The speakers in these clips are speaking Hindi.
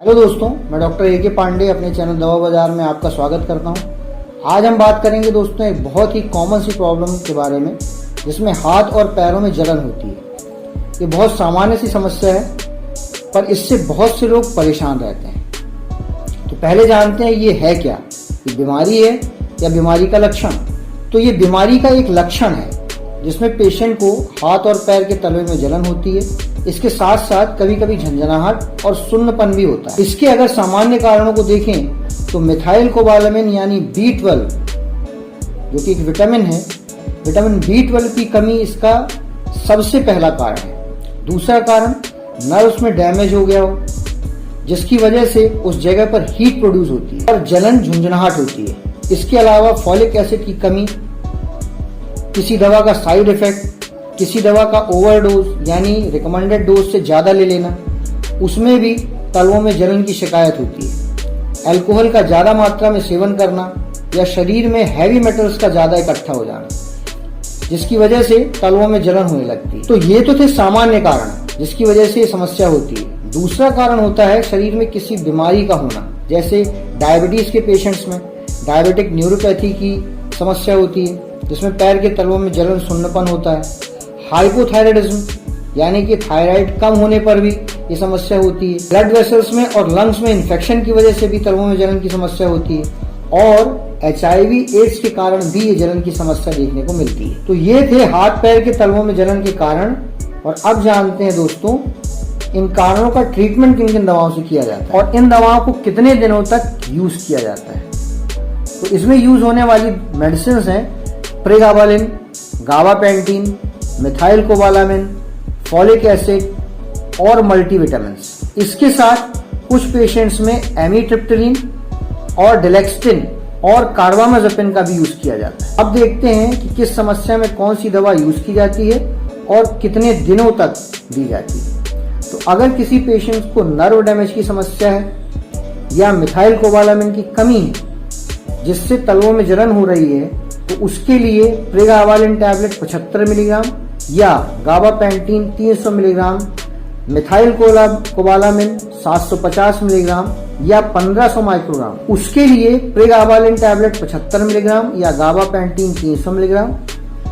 हेलो दोस्तों, मैं डॉक्टर ए के पांडे अपने चैनल दवा बाजार में आपका स्वागत करता हूं। आज हम बात करेंगे दोस्तों एक बहुत ही कॉमन सी प्रॉब्लम के बारे में, जिसमें हाथ और पैरों में जलन होती है। ये बहुत सामान्य सी समस्या है, पर इससे बहुत से लोग परेशान रहते हैं। तो पहले जानते हैं ये है क्या, ये बीमारी है या बीमारी का लक्षण। तो ये बीमारी का एक लक्षण है जिसमें पेशेंट को हाथ और पैर के तलवे में जलन होती है। इसके साथ साथ कभी कभी झंझनाहट और सुन्नपन भी होता है। इसके अगर सामान्य कारणों को देखें तो मिथाइल कोबालामिन यानी B12 जो कि एक विटामिन है, विटामिन B12 की कमी इसका सबसे पहला कारण है। दूसरा कारण नर्व्स में डैमेज हो गया हो, जिसकी वजह से उस जगह पर हीट प्रोड्यूस होती है और जलन झुंझुनाहट होती है। इसके अलावा फॉलिक एसिड की कमी, किसी दवा का साइड इफेक्ट, किसी दवा का ओवरडोज यानी रिकमेंडेड डोज से ज्यादा ले लेना, उसमें भी तलवों में जलन की शिकायत होती है। अल्कोहल का ज्यादा मात्रा में सेवन करना या शरीर में हैवी मेटल्स का ज्यादा इकट्ठा हो जाना, जिसकी वजह से तलवों में जलन होने लगती है। तो ये तो थे सामान्य कारण जिसकी वजह से ये समस्या होती है। दूसरा कारण होता है शरीर में किसी बीमारी का होना, जैसे डायबिटीज के पेशेंट्स में डायबिटिक न्यूरोपैथी की समस्या होती है, जिसमें पैर के तलवों में जलन सुन्नपन होता है। हाइपोथायराइडिज्म यानी कि थायराइड कम होने पर भी ये समस्या होती है। ब्लड वेसल्स में और लंग्स में इन्फेक्शन की वजह से भी तलवों में जलन की समस्या होती है। और HIV एड्स के कारण भी ये जलन की समस्या देखने को मिलती है। तो ये थे हाथ पैर के तलवों में जलन के कारण। और अब जानते हैं दोस्तों इन कारणों का ट्रीटमेंट किन किन दवाओं से किया जाता है और इन दवाओं को कितने दिनों तक यूज किया जाता है। तो इसमें यूज होने वाली मेडिसिन हैं pregabalin, gabapentin, methyl cobalamin, folic acid और मल्टीविटामिन्स। इसके साथ कुछ पेशेंट्स में एमिट्रिप्टिलिन और डेलेक्स्टिन और कार्बामाज़ेपिन का भी यूज किया जाता है। अब देखते हैं कि किस समस्या में कौन सी दवा यूज की जाती है और कितने दिनों तक दी जाती है। तो अगर किसी पेशेंट को नर्व डैमेज की समस्या है या मिथाइल कोबालामिन की कमी है जिससे तलवों में जलन हो रही है, तो उसके लिए प्रेगाबालिन टैबलेट 75 मिलीग्राम या gabapentin 300 milligram, methyl cobalamin 750 milligram या 1500 माइक्रोग्राम। उसके लिए प्रेगाबालिन टैबलेट 75 मिलीग्राम या gabapentin 300 milligram,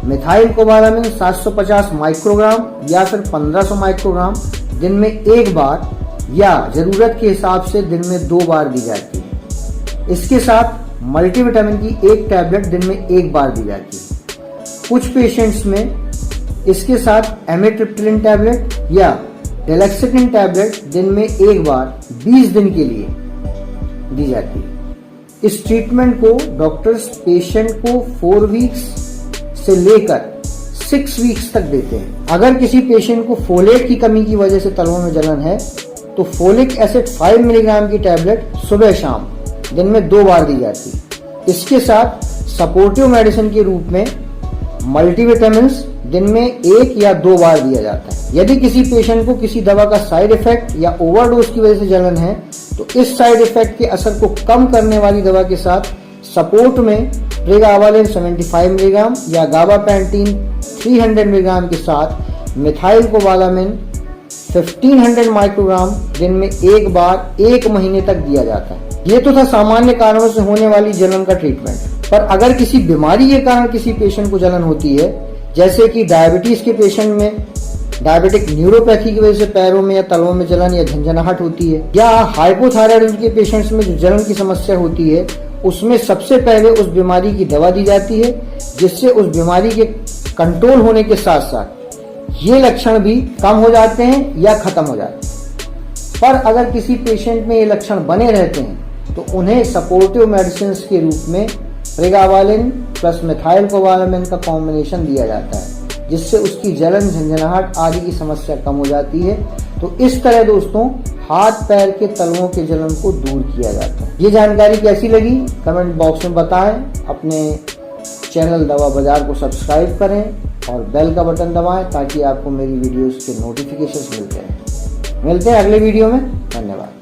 methyl cobalamin 750 microgram या फिर 1500 माइक्रोग्राम दिन में एक बार या जरूरत के हिसाब से दिन में 2 बार दी जाती है। इसके साथ मल्टीविटामिन की एक टैबलेट दिन में एक बार दी जाती है। कुछ पेशेंट्स में इसके साथ एमिट्रिप्टिलिन टैबलेट या डेलेक्स्टिन टैबलेट दिन में एक बार 20 दिन के लिए दी जाती है। इस ट्रीटमेंट को डॉक्टर्स पेशेंट को 4 वीक्स से लेकर 6 वीक्स तक देते हैं। अगर किसी पेशेंट को फोलेट की कमी की वजह से तलवों में जलन है तो फोलिक एसिड 5 मिलीग्राम की टैबलेट सुबह शाम दिन में 2 बार दी जाती है। इसके साथ सपोर्टिव मेडिसिन के रूप में मल्टीविटामिन्स दिन में 1 या 2 बार दिया जाता है। यदि किसी पेशेंट को किसी दवा का साइड इफेक्ट या ओवरडोज की वजह से जलन है तो इस साइड इफेक्ट के असर को कम करने वाली दवा के साथ सपोर्ट में प्रेगाबालिन 75 मिलीग्राम या गाबापेंटिन 300 मिलीग्राम के साथ मिथाइल कोबालामिन 1500 माइक्रोग्राम दिन में एक बार 1 महीने तक दिया जाता है। ये तो था सामान्य कारणों से होने वाली जलन का ट्रीटमेंट। पर अगर किसी बीमारी के कारण किसी पेशेंट को जलन होती है, जैसे कि डायबिटीज के पेशेंट में डायबिटिक न्यूरोपैथी की वजह से पैरों में या तलवों में जलन या झंझनाहट होती है, या हाइपोथायराइडिज्म के पेशेंट्स में जो जलन की समस्या होती है, उसमें सबसे पहले उस बीमारी की दवा दी जाती है, जिससे उस बीमारी के कंट्रोल होने के साथ साथ ये लक्षण भी कम हो जाते हैं या खत्म हो जाते हैं। पर अगर किसी पेशेंट में ये लक्षण बने रहते हैं तो उन्हें सपोर्टिव मेडिसिन के रूप में प्रेगाबालिन प्लस मिथाइल कोबालामिन का कॉम्बिनेशन दिया जाता है, जिससे उसकी जलन झंझनाहट आदि की समस्या कम हो जाती है। तो इस तरह दोस्तों हाथ पैर के तलवों के जलन को दूर किया जाता है। ये जानकारी कैसी लगी कमेंट बॉक्स में बताएं। अपने चैनल दवा बाजार को सब्सक्राइब करें और बेल का बटन दबाएं ताकि आपको मेरी वीडियोस के नोटिफिकेशंस मिलते हैं। मिलते हैं अगले वीडियो में। धन्यवाद।